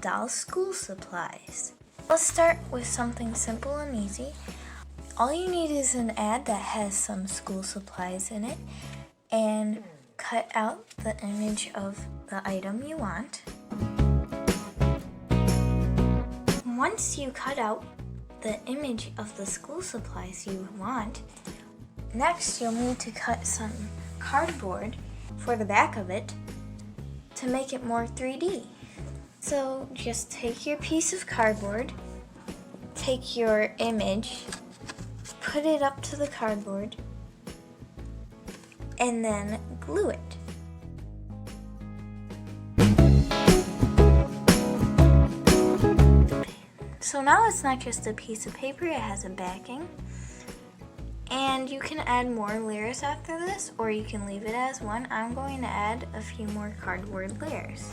doll school supplies. Let's start with something simple and easy. All you need is an ad that has some school supplies in it, and cut out the image of the item you want. Once you cut out the image of the school supplies you want, next you'll need to cut some cardboard for the back of it to make it more 3D. So just take your piece of cardboard, take your image, put it up to the cardboard, and then glue it. So now it's not just a piece of paper, it has a backing. And you can add more layers after this, or you can leave it as one. I'm going to add a few more cardboard layers.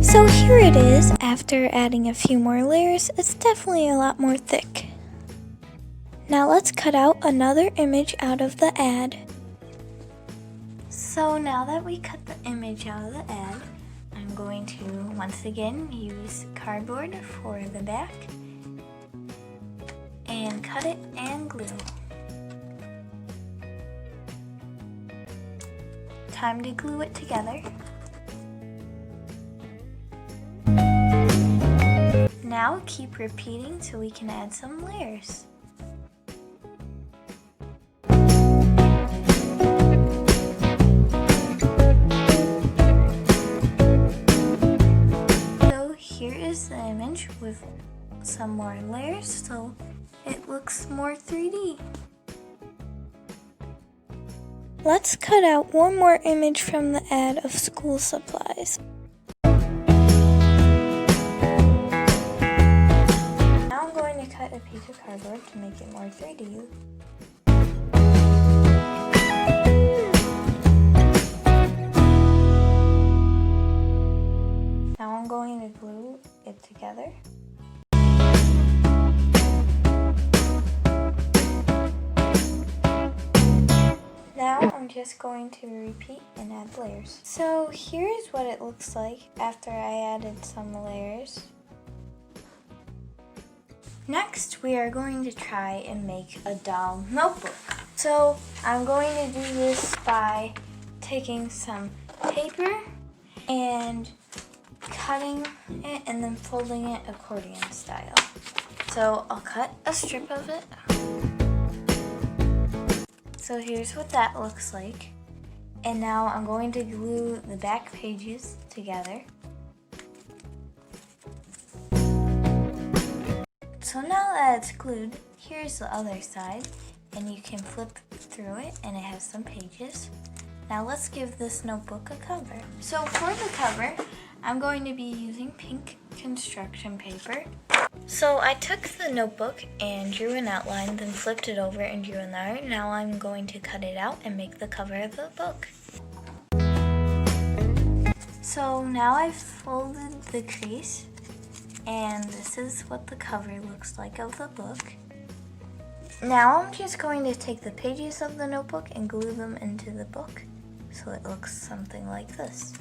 So here it is. After adding a few more layers, it's definitely a lot more thick. Now let's cut out another image out of the ad. So now that we cut the image out of the ad, I'm going to once again use cardboard for the back and cut it and glue. Time to glue it together. Now keep repeating so we can add some layers. So here is the image with some more layers so it looks more 3D. Let's cut out one more image from the ad of school supplies. Cut a piece of cardboard to make it more 3D. Now I'm going to glue it together. Now I'm just going to repeat and add layers. So here's what it looks like after I added some layers. Next, we are going to try and make a doll notebook. So I'm going to do this by taking some paper and cutting it and then folding it accordion style. So I'll cut a strip of it. So here's what that looks like. And now I'm going to glue the back pages together. So now that it's glued, here's the other side, and you can flip through it and it has some pages. Now let's give this notebook a cover. So for the cover, I'm going to be using pink construction paper. So I took the notebook and drew an outline, then flipped it over and drew another. Now I'm going to cut it out and make the cover of the book. So now I've folded the crease. And this is what the cover looks like of the book. Now I'm just going to take the pages of the notebook and glue them into the book so it looks something like this.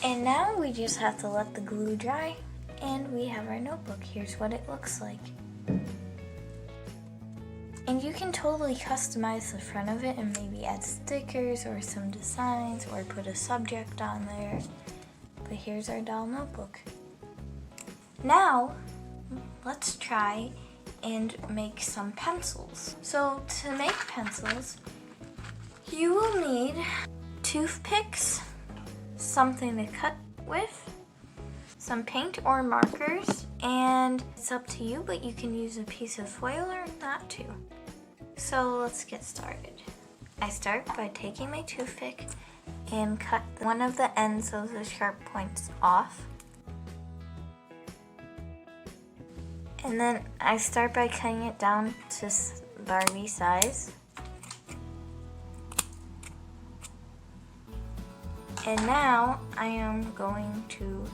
And now we just have to let the glue dry and we have our notebook. Here's what it looks like. And you can totally customize the front of it and maybe add stickers or some designs or put a subject on there. But here's our doll notebook. Now, let's try and make some pencils. So to make pencils, you will need toothpicks, something to cut with, some paint or markers, and it's up to you, but you can use a piece of foil or not to. So let's get started. I start by taking my toothpick and cut one of the ends of the sharp points off. And then I start by cutting it down to Barbie size. And now I am going to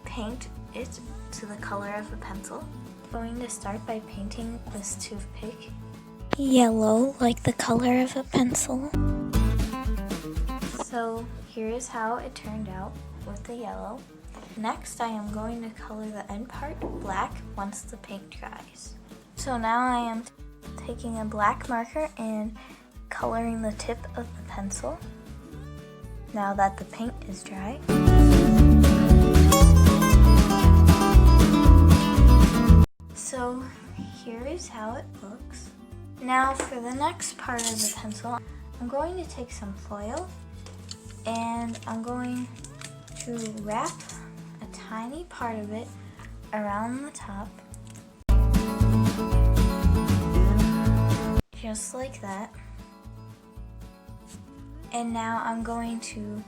paint it to the color of a pencil. I'm going to start by painting this toothpick yellow, like the color of a pencil. So here is how it turned out with the yellow. Next, I am going to color the end part black once the paint dries. So now I am taking a black marker and coloring the tip of the pencil now that the paint is dry. So here is how it looks. Now for the next part of the pencil, I'm going to take some foil and I'm going to wrap a tiny part of it around the top, just like that. And now I'm going to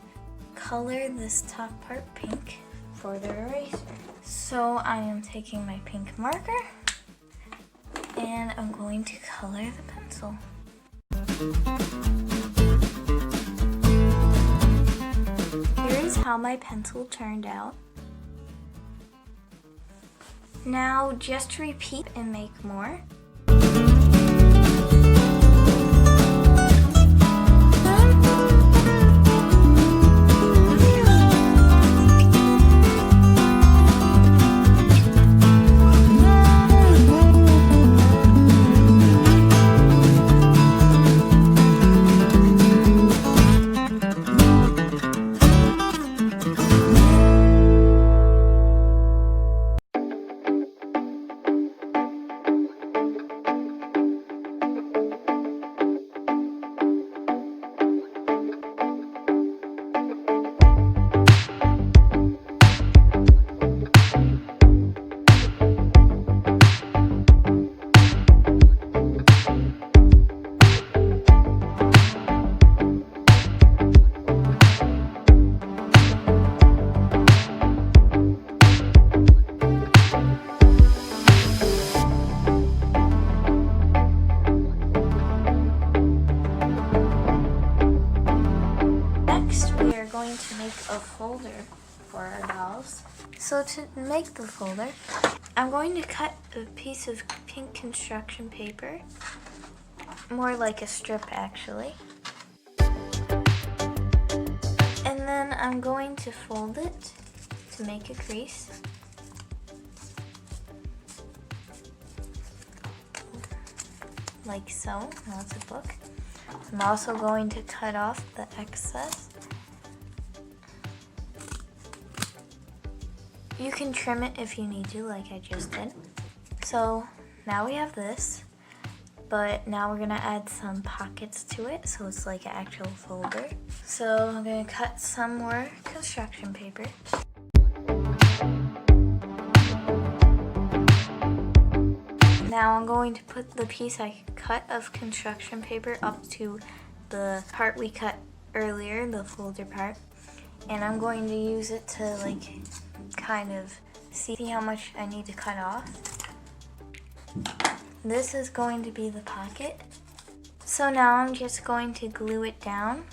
color this top part pink for the eraser. So I am taking my pink marker and I'm going to color the pencil. Here is how my pencil turned out. Now just repeat and make more. A folder for our dolls. So to make the folder, I'm going to cut a piece of pink construction paper, more like a strip actually, and then I'm going to fold it to make a crease. Like so. Now it's a book. I'm also going to cut off the excess. You can trim it if you need to, like I just did. So now we have this, but now we're gonna add some pockets to it so it's like an actual folder. So I'm gonna cut some more construction paper. Now I'm going to put the piece I cut of construction paper up to the part we cut earlier, the folder part, and I'm going to use it to like kind of see how much I need to cut off. This is going to be the pocket. So now I'm just going to glue it down.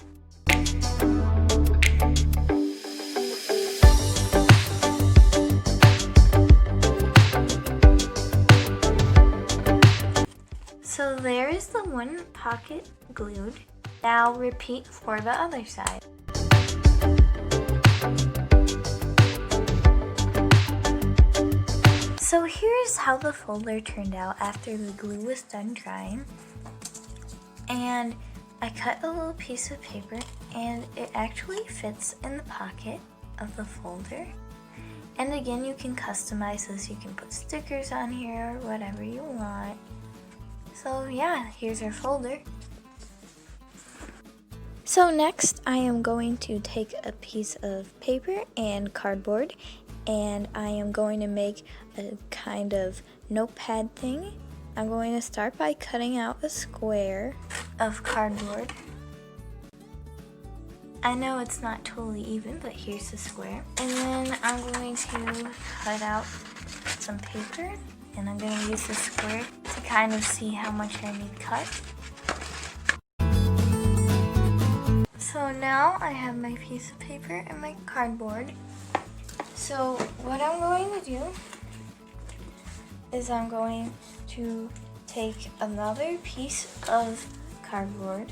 So there is the one pocket glued. Now repeat for the other side. So here's how the folder turned out after the glue was done drying. And I cut a little piece of paper and it actually fits in the pocket of the folder. And again, you can customize this. You can put stickers on here or whatever you want. So yeah, here's our folder. So next I am going to take a piece of paper and cardboard and I am going to make a kind of notepad thing. I'm going to start by cutting out a square of cardboard. I know it's not totally even, but here's the square. And then I'm going to cut out some paper and I'm going to use the square to kind of see how much I need cut. So So now I have my piece of paper and my cardboard. So what I'm going to do is I'm going to take another piece of cardboard.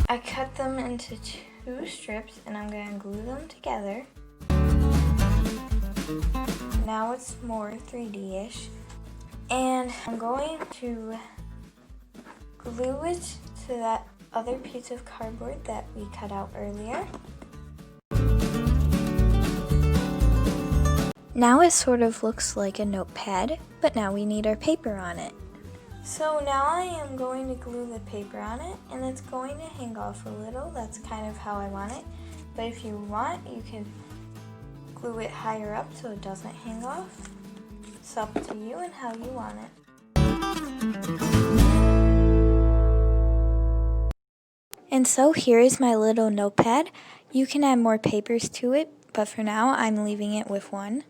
I cut them into 2 strips and I'm going to glue them together. Now it's more 3D-ish. And I'm going to glue it to that other piece of cardboard that we cut out earlier. Now it sort of looks like a notepad, but now we need our paper on it. So now I am going to glue the paper on it, and it's going to hang off a little. That's kind of how I want it. But if you want, you can glue it higher up so it doesn't hang off. It's up to you and how you want it. And so here is my little notepad. You can add more papers to it, but for now I'm leaving it with 1.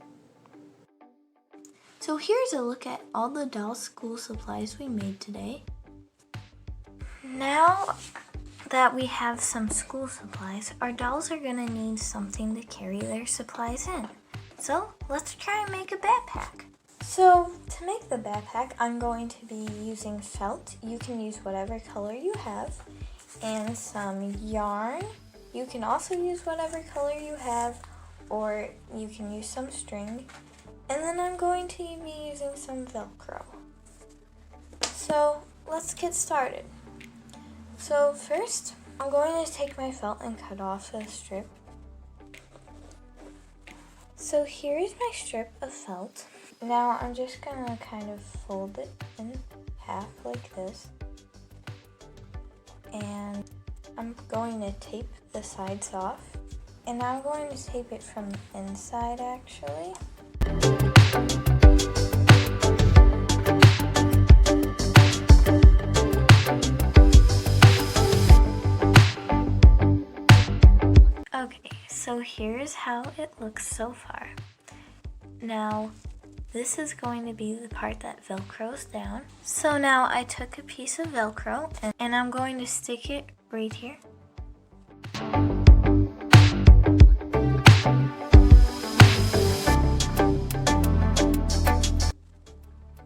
So here's a look at all the doll school supplies we made today. Now that we have some school supplies, our dolls are gonna need something to carry their supplies in. So let's try and make a backpack. So to make the backpack, I'm going to be using felt. You can use whatever color you have, and some yarn. You can also use whatever color you have, or you can use some string. And then I'm going to be using some Velcro. So let's get started. So first, I'm going to take my felt and cut off a strip. So here's my strip of felt. Now I'm just gonna kind of fold it in half like this. And I'm going to tape the sides off. And I'm going to tape it from the inside actually. Okay, so here's how it looks so far. Now, this is going to be the part that Velcros down. So now I took a piece of Velcro and I'm going to stick it right here.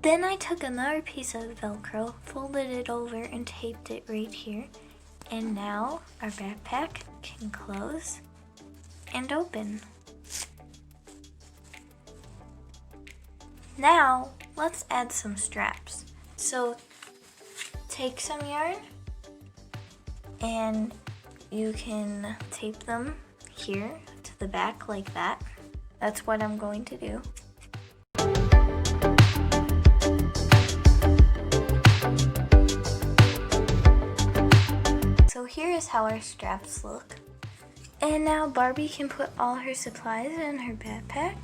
Then I took another piece of Velcro, folded it over and taped it right here. And now our backpack can close and open. Now let's add some straps. So take some yarn and you can tape them here to the back like that. That's what I'm going to do. So here is how our straps look. And now Barbie can put all her supplies in her backpack.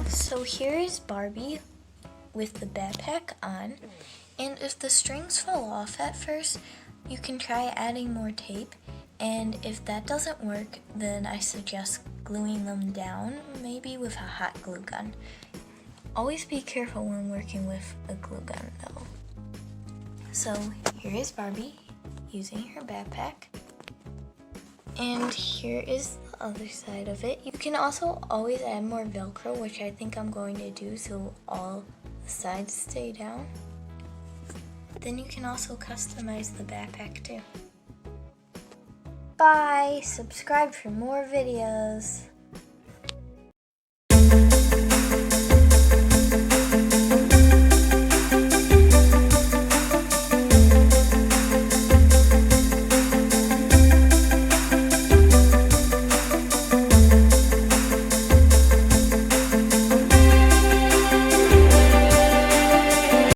So here is Barbie with the backpack on. And if the strings fall off at first, you can try adding more tape. And if that doesn't work, then I suggest gluing them down, maybe with a hot glue gun. Always be careful when working with a glue gun though. So here is Barbie using her backpack. And here is the other side of it. You can also always add more Velcro, which I think I'm going to do so all the sides stay down. Then you can also customize the backpack too. Bye! Subscribe for more videos.